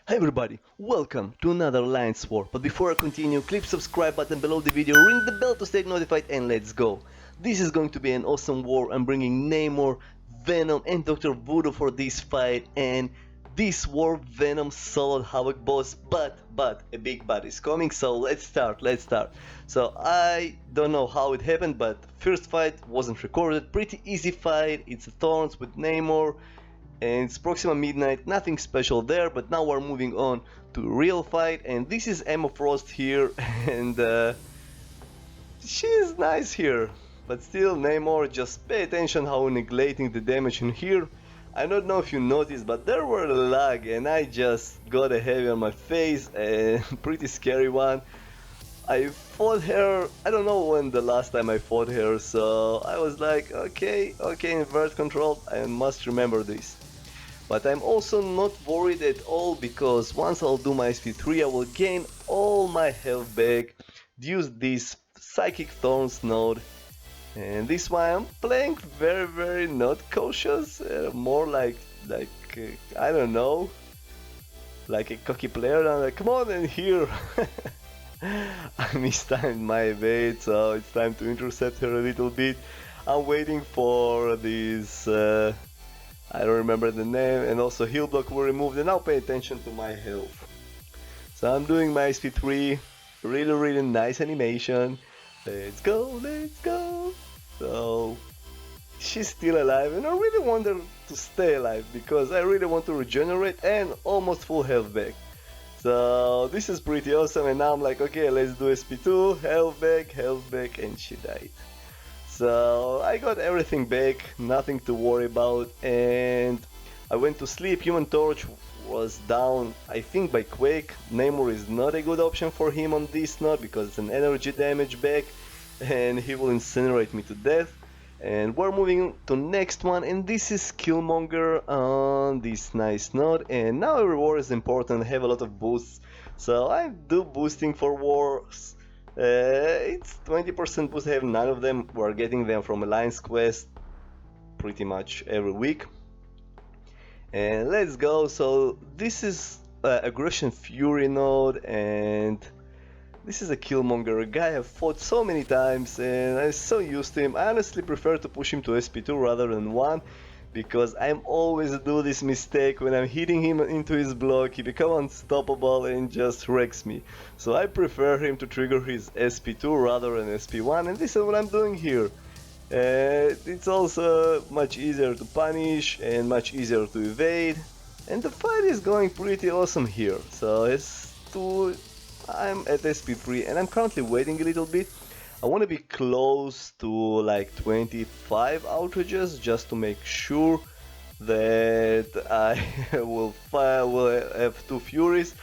Hi everybody, welcome to another Alliance War. But before I continue, click subscribe button below the video, ring the bell to stay notified, and let's go. This is going to be an awesome war. I'm bringing Namor, Venom and Dr. Voodoo for this fight, and this war Venom soloed Havok boss, but a big but is coming, so let's start. So I don't know how it happened, but first fight wasn't recorded, pretty easy fight, it's a Thorns with Namor, and it's Proxima Midnight, nothing special there, but now we're moving on to real fight, and this is Emma Frost here, and she is nice here, but still Namor, just pay attention how neglecting the damage in here. I don't know if you noticed, but there were a lag, and I just got a heavy on my face, and pretty scary one. I fought her, I don't know when the last time I fought her, so I was like, okay, invert control, I must remember this. But I'm also not worried at all, because once I'll do my SP3 I will gain all my health back, use this Psychic Thorns node, and this one I'm playing very not cautious, more like I don't know, like a cocky player. I'm like, come on in here. I mistimed my bait, so it's time to intercept her a little bit. I'm waiting for this I don't remember the name, and also heal block will removed, and now pay attention to my health. So I'm doing my SP3, really nice animation. Let's go. So she's still alive, and I really want her to stay alive because I really want to regenerate and almost full health back. So this is pretty awesome, and now I'm like, okay, let's do SP2, health back, and she died. So I got everything back, nothing to worry about, and I went to sleep. Human Torch was down, I think, by Quake. Namor is not a good option for him on this node because it's an energy damage back, and he will incinerate me to death. And we're moving to next one, and this is Killmonger on this nice node. And now every war is important, have a lot of boosts, so I do boosting for wars. It's 20% boost, I have none of them, we're getting them from Alliance Quest pretty much every week. And let's go. So this is Aggression Fury node, and this is a Killmonger, a guy I've fought so many times and I'm so used to him. I honestly prefer to push him to SP2 rather than 1, because I'm always do this mistake. When I'm hitting him into his block, he becomes unstoppable and just wrecks me. So I prefer him to trigger his SP2 rather than SP1, and this is what I'm doing here. It's also much easier to punish and much easier to evade, and the fight is going pretty awesome here. So I'm at SP3 and I'm currently waiting a little bit. I want to be close to like 25 outrages just to make sure that I will have 2 Furies.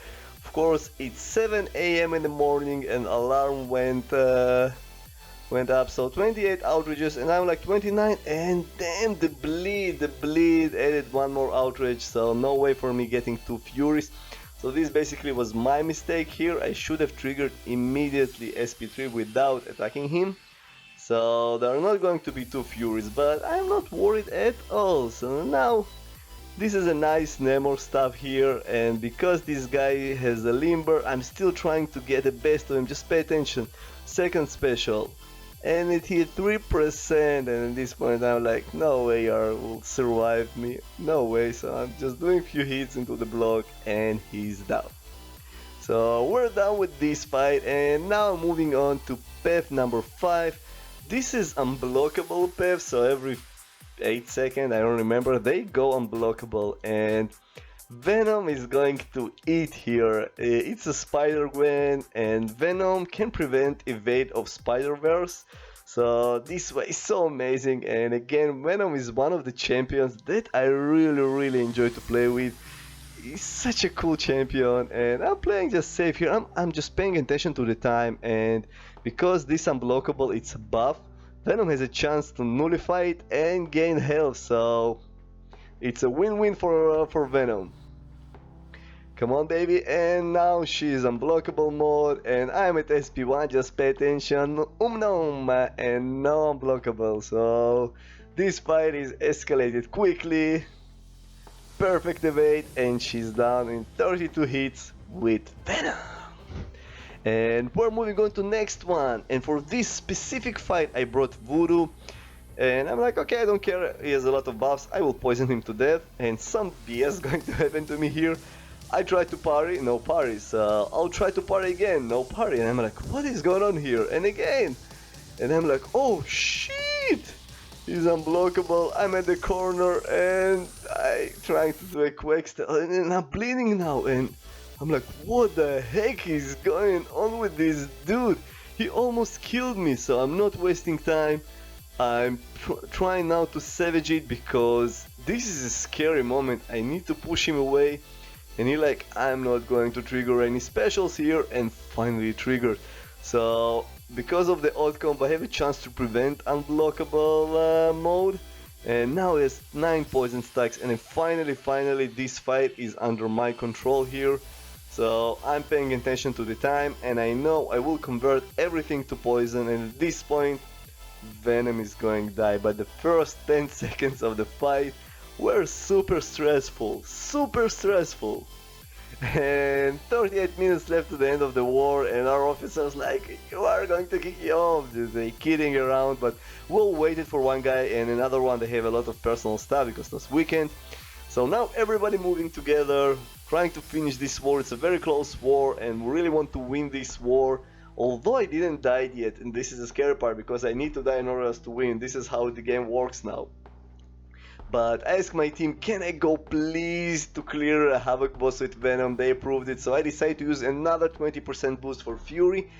Of course, it's 7 AM in the morning and alarm went up, so 28 outrages and I'm like 29, and damn, the bleed added one more outrage, so no way for me getting 2 Furies. So this basically was my mistake here. I should have triggered immediately SP3 without attacking him. So there are not going to be 2 Furies, but I'm not worried at all. So now this is a nice Namor stuff here, and because this guy has a limber, I'm still trying to get the best of him. Just pay attention. Second special, and it hit 3%, and at this point I'm like, no way R will survive me, no way. So I'm just doing a few hits into the block and he's down. So we're done with this fight, and now moving on to path number 5. This is unblockable path, so every 8 seconds, I don't remember, they go unblockable, and Venom is going to eat here. It's a Spider-Gwen, and Venom can prevent evade of Spider-Verse. So this way is so amazing, and again, Venom is one of the champions that I really enjoy to play with. He's such a cool champion, and I'm playing just safe here. I'm just paying attention to the time, and because this unblockable, it's a buff, Venom has a chance to nullify it and gain health, so it's a win-win for Venom. Come on, baby, and now she's unblockable mode, and I'm at SP1, just pay attention, and no unblockable, so this fight is escalated quickly. perfect evade, and she's down in 32 hits with Venom. And we're moving on to next one, and for this specific fight I brought Voodoo, and I'm like, okay, I don't care, he has a lot of buffs, I will poison him to death, and some BS going to happen to me here. I try to parry, no parries, I'll try to parry again, no parry, and I'm like, what is going on here, and again, and I'm like, oh shit, he's unblockable, I'm at the corner, and I trying to do a quick step, and I'm bleeding now, and I'm like, what the heck is going on with this dude? He almost killed me, so I'm not wasting time. I'm trying now to savage it because this is a scary moment. I need to push him away, and he like, I'm not going to trigger any specials here, and finally triggered. So because of the odd combo I have a chance to prevent unblockable mode, and now he has 9 poison stacks, and then finally this fight is under my control here. So I'm paying attention to the time, and I know I will convert everything to poison, and at this point Venom is going to die. But the first 10 seconds of the fight were super stressful, and 38 minutes left to the end of the war, and our officer's like, you are going to kick you off. They're kidding around, but we'll waited for one guy, and another one they have a lot of personal stuff because it was weekend. So now everybody moving together, trying to finish this war. It's a very close war, and we really want to win this war. Although I didn't die yet, and this is the scary part because I need to die in order to win. This is how the game works now. But I asked my team, can I go please to clear a Havok boss with Venom? They approved it, so I decided to use another 20% boost for Fury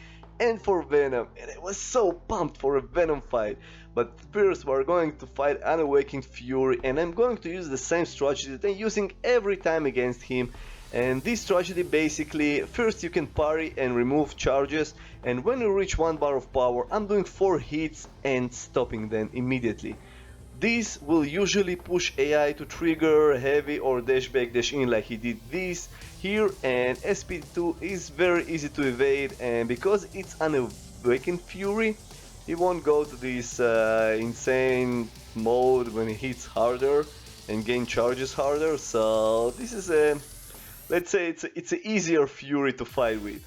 and for Venom, and I was so pumped for a Venom fight. But first we're going to fight Unawakened Fury, and I'm going to use the same strategy that I'm using every time against him. And this strategy basically, first you can parry and remove charges, and when you reach 1 bar of power, I'm doing 4 hits and stopping them immediately. This will usually push AI to trigger heavy or dash back dash in like he did this here, and SP2 is very easy to evade, and because it's Unawakened Fury, he won't go to this insane mode when he hits harder and gain charges harder. So this is a, let's say it's an easier Fury to fight with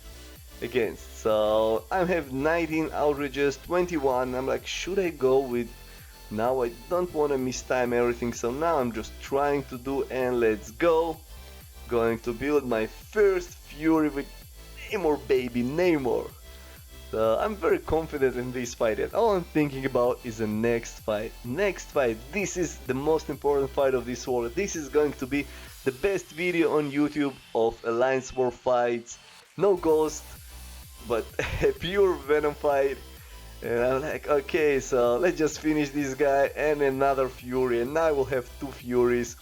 against. So I have 19 outrages, 21. I'm like, should I go with, now I don't want to mistime everything, so now I'm just trying to do, and let's go. Going to build my first Fury with Namor, baby, Namor. So I'm very confident in this fight, and all I'm thinking about is the next fight. This is the most important fight of this war. This is going to be the best video on YouTube of Alliance War fights. No ghost, but a pure Venom fight. And I'm like, okay, so let's just finish this guy and another Fury, and now I will have 2 Furies.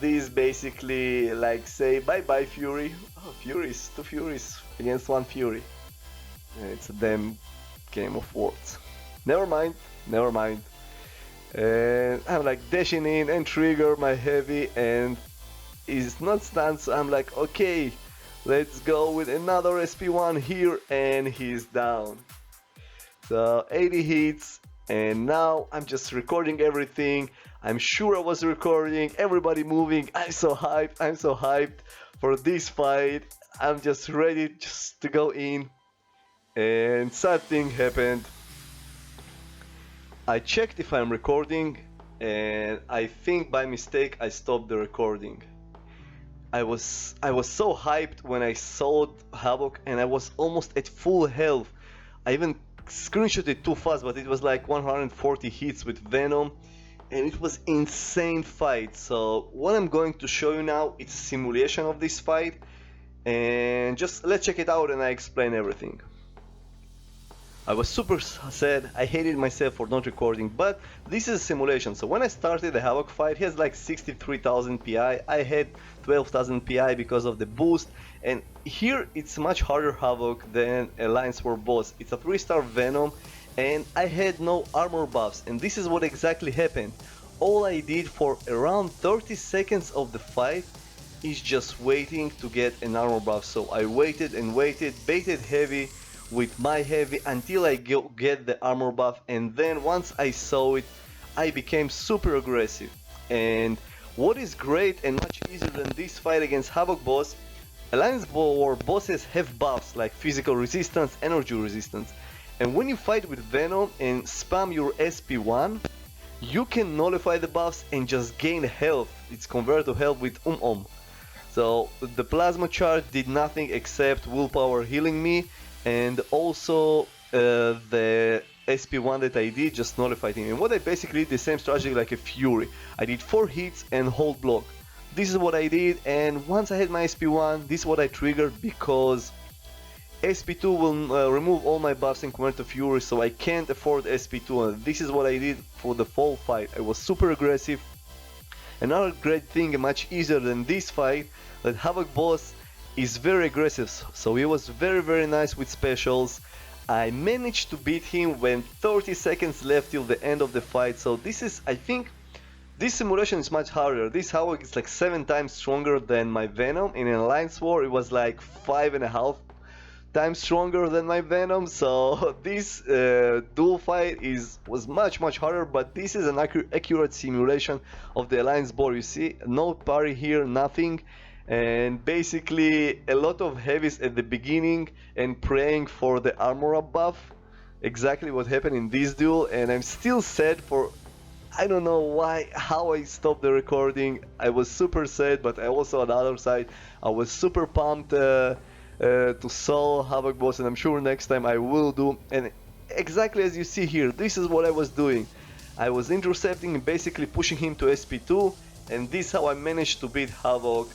These basically like say bye bye Fury. Oh, Furies, 2 Furies against 1 Fury. It's a damn game of words. Never mind. And I'm like dashing in and trigger my heavy, and he's not stunned, so I'm like, okay, let's go with another SP1 here, and he's down. So 80 hits, and now I'm just recording everything. I'm sure I was recording, everybody moving. I'm so hyped for this fight. I'm just ready just to go in. And sad thing happened. I checked if I'm recording, and I think by mistake I stopped the recording. I was so hyped when I saw Havok, and I was almost at full health. I even screenshot it too fast, but it was like 140 hits with Venom, and it was insane fight. So what I'm going to show you now, it's a simulation of this fight, and just let's check it out and I explain everything. I was super sad, I hated myself for not recording, but this is a simulation. So when I started the Havok fight, he has like 63,000 PI, I had 12,000 PI because of the boost, and here it's much harder Havok than Alliance War boss. It's a 3-star Venom, and I had no armor buffs, and this is what exactly happened. All I did for around 30 seconds of the fight is just waiting to get an armor buff. So I waited and waited, baited heavy with my heavy until I get the armor buff, and then once I saw it, I became super aggressive. And What is great and much easier than this fight against Havok boss, Alliance War bosses have buffs like physical resistance, energy resistance, and when you fight with Venom and spam your SP1, you can nullify the buffs and just gain health. It's converted to health with So the plasma charge did nothing except willpower healing me, and also the SP1 that I did just nullified him. And what I basically did the same strategy like a Fury. I did 4 hits and hold block. This is what I did, and once I had my SP1, this is what I triggered because SP2 will remove all my buffs and convert to Fury, so I can't afford SP2, and this is what I did for the full fight. I was super aggressive. Another great thing, much easier than this fight, that Havok boss is very aggressive, so he was very nice with specials. I managed to beat him when 30 seconds left till the end of the fight, so this is, I think, this simulation is much harder. This Havok is like 7 times stronger than my Venom. In an Alliance War it was like 5.5 times stronger than my Venom, so this duel fight was much harder, but this is an accurate simulation of the Alliance War. You see, no parry here, nothing, and basically a lot of heavies at the beginning and praying for the armor up buff. Exactly what happened in this duel, and I'm still sad for, I don't know why, how I stopped the recording. I was super sad, but I also on the other side, I was super pumped to solve Havok boss, and I'm sure next time I will do. And exactly as you see here, this is what I was doing. I was intercepting and basically pushing him to SP2, and this is how I managed to beat Havok.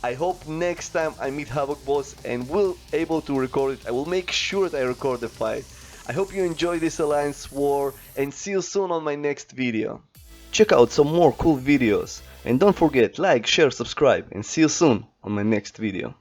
I hope next time I meet Havok boss and will able to record it, I will make sure that I record the fight. I hope you enjoy this Alliance War, and see you soon on my next video. Check out some more cool videos, and don't forget, like, share, subscribe, and see you soon on my next video.